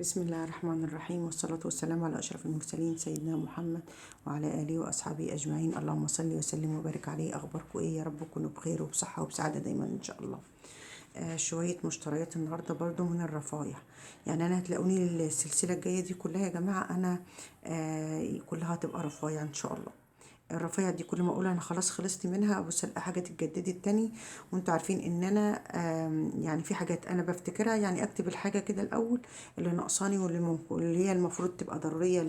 بسم الله الرحمن الرحيم، والصلاة والسلام على أشرف المرسلين سيدنا محمد وعلى آله وأصحابه أجمعين. اللهم صل وسلم وبارك عليه. أخباركم إيه؟ يا رب تكونوا بخير وبصحة وبسعادة دايما إن شاء الله. شوية مشتريات النهاردة برضو من الرفايع. يعني أنا هتلاقوني السلسلة الجاية دي كلها يا جماعة، أنا كلها هتبقى رفايع إن شاء الله. الرفايع دي كل ما اقول انا خلاص خلصت منها ابص الاقي حاجه اتجددت تاني. وانتوا عارفين ان انا يعني في حاجات انا بفتكرها، يعني اكتب الحاجه كده الاول اللي ناقصاني واللي هي المفروض تبقى ضروريه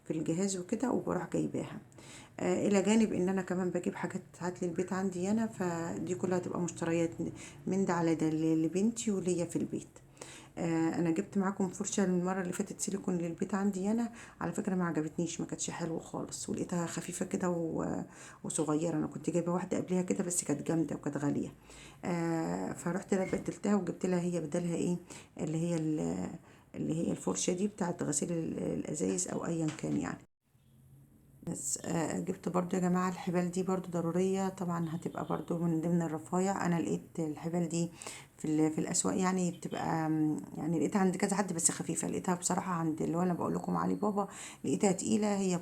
في الجهاز وكده، وبروح جايباها. الى جانب ان انا كمان بجيب حاجات هات لي البيت عندي انا، فدي كلها تبقى مشتريات من ده على ده لبنتي وليا في البيت. انا جبت معاكم فرشه المره اللي فاتت سيليكون للبيت عندي انا. على فكره ما عجبتنيش، ما كانتش حلوه خالص، ولقيتها خفيفه كده وصغيره. انا كنت جايبه واحده قبلها كده بس كانت جامده وكانت غاليه. فرحت بدلتها وجبت لها هي بدلها ايه، اللي هي اللي هي الفرشه دي بتاعت غسيل الازايز او ايا كان يعني. بس جبت برضو يا جماعة الحبال دي برضو ضرورية طبعا، هتبقى برضو من ضمن الرفايع. انا لقيت الحبال دي في الاسواق، يعني بتبقى يعني لقيتها عند كذا حد بس خفيفة. لقيتها بصراحة عند اللي هو انا بقول لكم علي بابا، لقيتها تقيلة. هي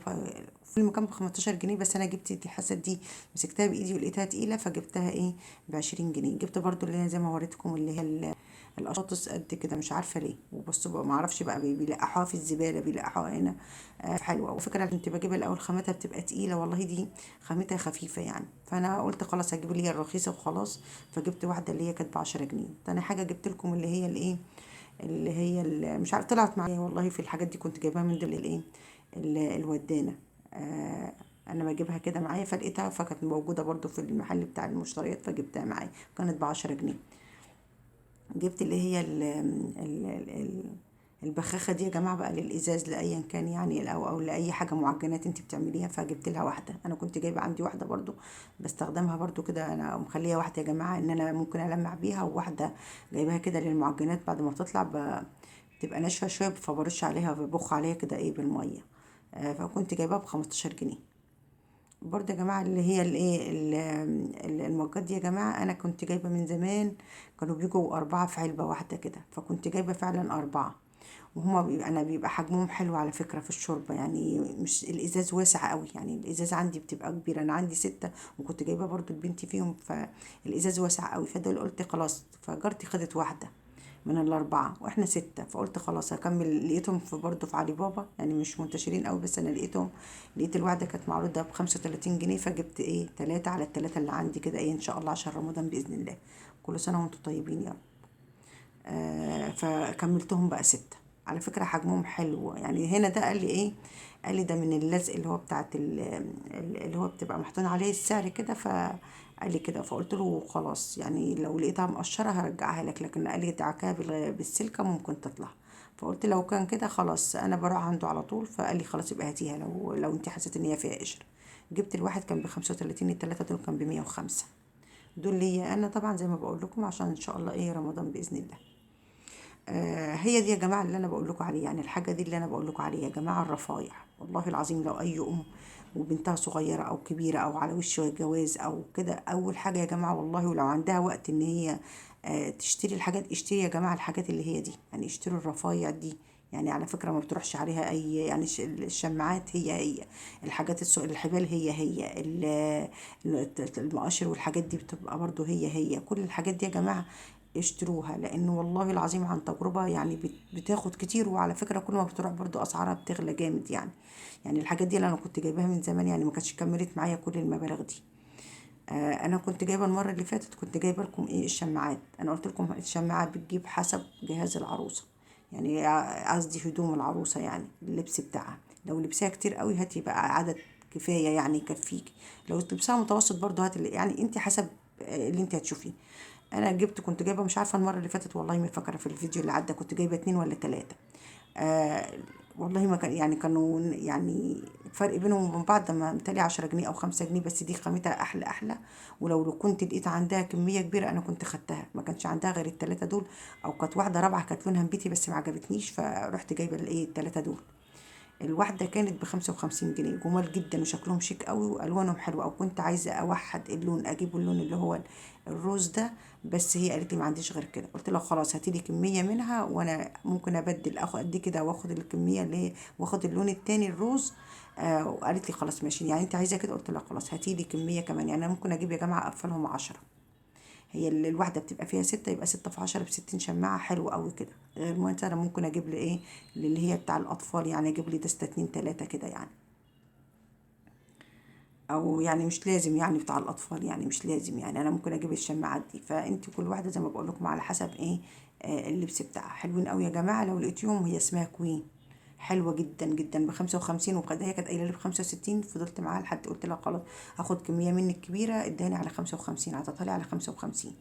في المكان ب15 جنيه، بس انا جبت دي حاسة دي مسكتها بايدي ولقيتها تقيلة، فجبتها ايه ب20 جنيه. جبت برضو اللي هي زي ما وريتكم اللي هي القشاطس قد كده، مش عارفه ليه. وبصوا بقى ما اعرفش بقى بيلقحوها في الزباله، بيلقحوها هنا. حلوه. وفكره كنت بجيبها الاول خامتها بتبقى تقيله، والله دي خامتها خفيفه يعني. فانا قلت خلاص هجيب اللي هي الرخيصه وخلاص. فجبت واحده اللي هي كانت ب10 جنيه. تاني حاجه جبت لكم اللي هي الايه، اللي هي مش عارفه طلعت معايا والله. في الحاجات دي كنت جايباها من ضمن الايه، الودانه. انا بجيبها كده معايا، فلقيتها فكانت موجوده برضو في المحل بتاع المشتريات، فجبتها معايا كانت ب10 جنيه. جبت اللي هي البخاخة دي يا جماعة بقى للإزاز لأيا كان يعني، أو لأي حاجة معجنات انت بتعمليها. فجبت لها واحدة. أنا كنت جايبة عندي واحدة برضو بستخدمها برضو كده. أنا مخلية واحدة يا جماعة إن أنا ممكن ألمع بيها، وواحدة جايباها كده للمعجنات بعد ما بتطلع بتبقى ناشفة شوية، فبرش عليها ببخ عليها كده إيه بالمية. فكنت جايباها ب15 جنيه. برضه يا جماعة اللي هي الايه المجات دي يا جماعة، انا كنت جايبة من زمان. كانوا بيجوا 4 في علبة واحدة كده، فكنت جايبة فعلا 4. وهما بيبقى حجمهم حلو على فكرة في الشوربة، يعني مش الازاز واسع قوي. يعني الازاز عندي بتبقى كبيرة، انا عندي 6 وكنت جايبة برضو البنت فيهم، فالازاز واسع قوي. فدول قلت خلاص، فجرتي خدت واحدة من ال4 واحنا 6. فقلت خلاص هكمل. لقيتهم في برضه في علي بابا، يعني مش منتشرين قوي، بس انا لقيتهم. لقيت الواحدة كانت معروضة ب35 جنيه، فجبت ايه 3 على ال3 اللي عندي كده ايه ان شاء الله عشان رمضان بإذن الله. كل سنة وانتم طيبين يا رب. فكملتهم بقى 6. على فكرة حجمهم حلو يعني. هنا ده قال لي ايه، قال لي ده من اللزق اللي هو بتاعت اللي هو بتبقى محطوط عليه السعر كده. فقال لي كده، فقلت له خلاص يعني لو لقيتها مقشرة هرجعها لك، لكن قال لي دعكها بالسلكة ممكن تطلع. فقلت لو كان كده خلاص انا بروح عنده على طول. فقال لي خلاص يبقى هاتيها لو انت حسيت ان هي فيها قشر. جبت الواحد كان ب35، التلاتة دول كان ب105. دول ليا انا طبعا زي ما بقول لكم، عشان ان شاء الله ايه رمضان باذن الله. هي دي يا جماعه اللي انا بقول لكم عليه، يعني الحاجه دي اللي انا بقول لكم عليها يا جماعه الرفايع. والله العظيم لو اي ام وبنتها صغيره او كبيره او على وش جواز او كده، اول حاجه يا جماعه والله، ولو عندها وقت ان هي تشتري الحاجات، اشتري يا جماعه الحاجات اللي هي دي، يعني اشتروا الرفايع دي. يعني على فكره ما بتروحش عليها اي يعني الشماعات هي الحاجات الحبال هي المقاشر والحاجات دي بتبقى برضو هي كل الحاجات دي يا جماعه اشتروها. لانه والله العظيم عن تجربة يعني بتاخد كتير. وعلى فكرة كل ما بتروح برضو اسعارها بتغلى جامد يعني. يعني الحاجات دي اللي انا كنت جايباها من زمان، يعني ما كانتش كملت معايا كل المبالغ دي. انا كنت جايبه المره اللي فاتت كنت جايبه لكم ايه الشماعات. انا قلت لكم الشماعات بتجيب حسب جهاز العروسه، يعني قصدي هدوم العروسه، يعني اللبس بتاعها. لو لبسها كتير قوي هاتي بقى عدد كفايه يعني يكفيك. لو لبسها متوسط برضو هاتي يعني انت حسب اللي انت هتشوفيه. انا كنت جايبه مش عارفه المره اللي فاتت والله ما فاكره، في الفيديو اللي عدى كنت جايبه 2 ولا 3. آه والله ما كان يعني كانوا يعني الفرق بينهم وبين بعض ما متهيألي 10 جنيه أو 5 جنيه، بس دي خامتها أحلى. ولو كنت لقيت عندها كمية كبيرة أنا كنت خدتها. ما كانش عندها غير التلاتة دول، أو كانت واحدة رابعة كانت لونها نبيتي بس ما عجبتنيش، فرحت جايبة الإيه التلاتة دول. الواحدة كانت ب55 جنيه، جمال جدا وشكلهم شيك قوي والوانهم حلوة. او كنت عايزة اوحد اللون، اجيب اللون اللي هو الروز ده، بس هي قالت لي ما عنديش غير كده. قلت لها خلاص هاتي لي كمية منها وانا ممكن ابدل، اخد قد كده واخد الكمية اللي هي واخد اللون التاني الروز. وقالت لي خلاص ماشي، يعني انت عايزة كده؟ قلت لها خلاص هاتي لي كمية كمان، يعني انا ممكن اجيب يا جماعة اقفلهم 10. هي الواحدة بتبقى فيها 6، يبقى 6 في 10 ب60 شماعة، حلو قوي كده. غير مثلا ممكن اجيب لي ايه اللي هي بتاع الاطفال، يعني اجيب لي دستة 2 3 كده يعني. او يعني مش لازم يعني بتاع الاطفال، يعني مش لازم، يعني انا ممكن اجيب الشماعات دي. فانت كل واحدة زي ما بقول لكم على حسب ايه اللبس بتاعها. حلوين قوي يا جماعة، لو لقيتيهم. هي اسمها كوين، حلوة جدا جدا ب55. وقد هي كانت قايلة لي ب65، فضلت معاها لحد قلت لها خلاص هاخد كمية منك كبيرة، اداني على 55، عطتها لي على 55.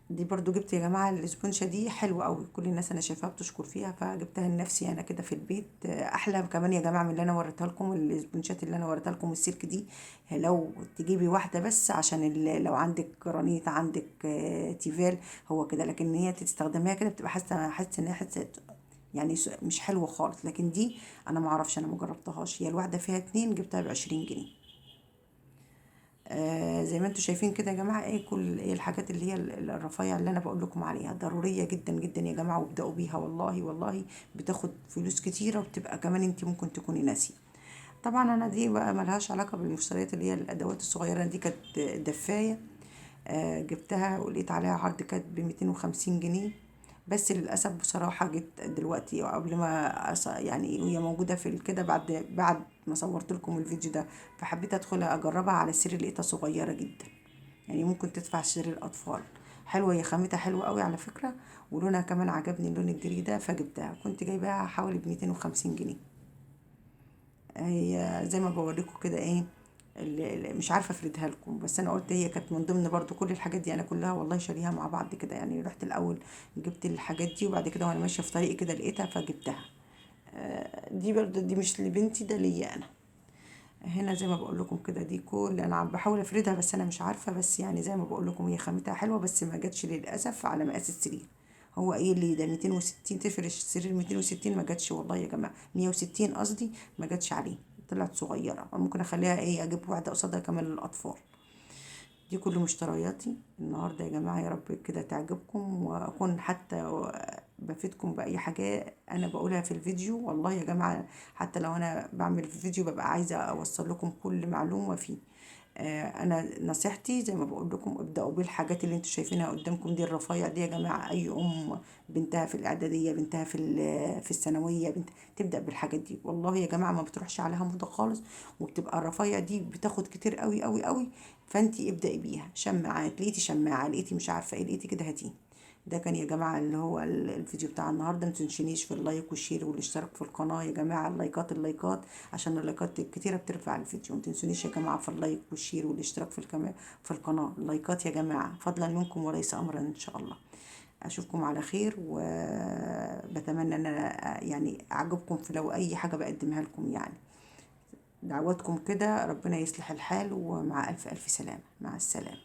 دي برضو جبت يا جماعة الاسبونشة دي حلوة قوي، كل الناس انا شايفاها بتشكر فيها، فجبتها لنفسي انا كده في البيت. احلى كمان يا جماعة من اللي انا وريتها لكم، الاسبونشات اللي انا وريتها لكم السلك دي. لو تجيبي واحدة بس عشان لو عندك جرانيت، عندك تيفال، هو كده. لكن هي تستخدميها كده بتبقى حاسة ان هي حاسة يعني مش حلوة خالص. لكن دي انا ما اعرفش، انا ما جربتهاش. هي الواحدة فيها 2، جبتها ب20 جنيه. زي ما انتم شايفين كده يا جماعه، ايه كل ايه الحاجات اللي هي الرفايع اللي انا بقول لكم عليها ضروريه جدا جدا يا جماعه، وابداوا بيها. والله والله بتاخد فلوس كتيره، وبتبقى كمان انت ممكن تكوني ناسيه. طبعا انا دي بقى ملهاش علاقه بالمشتريات اللي هي الادوات الصغيره دي، كانت دفايه. جبتها ولقيت عليها عرض، كانت ب250 جنيه. بس للأسف بصراحة جيت دلوقتي قبل ما يعني وهي موجودة في كده، بعد ما صورت لكم الفيديو ده، فحبيت ادخل اجربها على السرير، لقيتها صغيرة جدا، يعني ممكن تدفع سرير الأطفال. حلوة، هي خامتها حلوة قوي على فكرة، ولونها كمان عجبني، اللون الجري ده، فجبتها. كنت جايباها حوالي ب250 جنيه. هي زي ما بوريكم كده ايه، اللي مش عارفه افردها لكم، بس انا قلت هي كانت من ضمن برضو كل الحاجات دي، انا كلها والله شاريها مع بعض كده. يعني رحت الاول جبت الحاجات دي، وبعد كده وانا ماشيه في طريقي كده لقيتها فجبتها. دي برضو دي مش لبنتي، ده ليا انا. هنا زي ما بقول لكم كده، دي كل انا عم بحاول افردها، بس انا مش عارفه. بس يعني زي ما بقول لكم هي خامتها حلوه، بس ما جاتش للاسف على مقاس السرير. هو قايل لي ده 260، تفرش السرير 260، ما جاتش والله يا جماعه، 160 قصدي، ما جاتش عليه. طلعت صغيره، ممكن اخليها ايه، اجيب واحده قصادها كمان للاطفال. دي كل مشترياتي النهارده يا جماعه، يا رب كده تعجبكم، واكون حتى بفيدكم باي حاجه انا بقولها في الفيديو. والله يا جماعه حتى لو انا بعمل فيديو ببقى عايزه اوصل لكم كل معلومه فيه. انا نصيحتي زي ما بقول لكم، ابداوا بالحاجات اللي انتوا شايفينها قدامكم دي. الرفايع دي يا جماعه، اي بنتها في الاعداديه، بنتها في الثانويه، تبدا بالحاجات دي. والله يا جماعه ما بتروحش عليها موضه خالص، وبتبقى الرفايع دي بتاخد كتير قوي قوي قوي. فانتي ابدأي بيها. شماعات، لقيتي شماعة، لقيتي مش عارفة ايه، لقيتي كده هاتيه. ده كان يا جماعة اللي هو الفيديو بتاع النهاردة. متنسونيش في اللايك والشير والاشتراك في القناة يا جماعة، اللايكات اللايكات، عشان اللايكات الكتيرة بترفع الفيديو. متنسونيش يا جماعة في اللايك والشير والاشتراك في القناة. اللايكات يا جماعة فضلا منكم وليس أمرا إن شاء الله. أشوفكم على خير، وبتمنى أن أنا يعني أعجبكم في لو أي حاجة بقدمها لكم يعني. دعواتكم كده، ربنا يصلح الحال، ومع ألف ألف سلامة، مع السلامة.